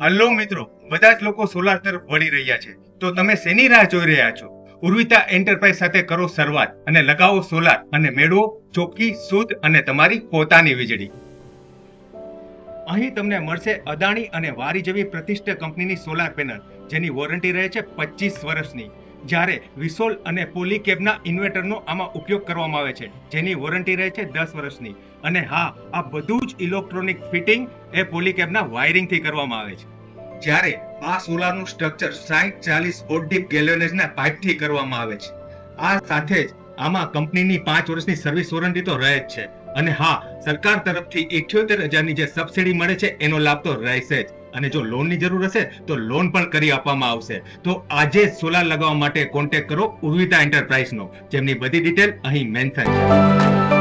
Hello મિત્રો, બધા જ લોકો સોલાર તરફ વળી રહ્યા છે, તો તમે શેની રાહ જોઈ રહ્યા છો? ઉર્વિતા એન્ટરપ્રાઇઝ સાથે કરો શરૂઆત અને લગાવો સોલાર અને મેળવો ચોખ્ખી, શુદ્ધ અને તમારી પોતાની વીજળી. અહીં તમને મળશે અદાણી અને વારી જેવી પ્રતિષ્ઠિત કંપનીની સોલાર પેનલ, જેની વોરંટી રહે છે 25 વર્ષની. જ્યારે વિસોલ અને પોલીકેબના ઇન્વર્ટરનો આમાં ઉપયોગ કરવામાં આવે છે, જેની વોરંટી રહે છે 10 વર્ષની. અને હા, આ બધું જ ઇલેક્ટ્રોનિક ફિટિંગ એ પોલીકેબના વાયરિંગથી કરવામાં આવે છે. જ્યારે આ સોલારનું સ્ટ્રક્ચર 60-40 ફૂટ ડીપ ગેલ્વેનાઇઝ્ડના પાઇપથી કરવામાં આવે છે. આ સાથે જ આમાં કંપનીની 5 વર્ષની સર્વિસ વોરંટી તો રહે જ છે. અને હા, સરકાર તરફથી 78,000ની જે સબસિડી મળે છે એનો લાભ તો રહેશે જ. અને જો લોનની જરૂર હશે તો લોન પણ કરી આપવામાં આવશે. તો આજે જ સોલાર લગાવવા માટે કોન્ટેક્ટ કરો ઉર્વિતા એન્ટરપ્રાઇઝનો, જેમની બધી ડિટેલ અહીં મેન્શન છે.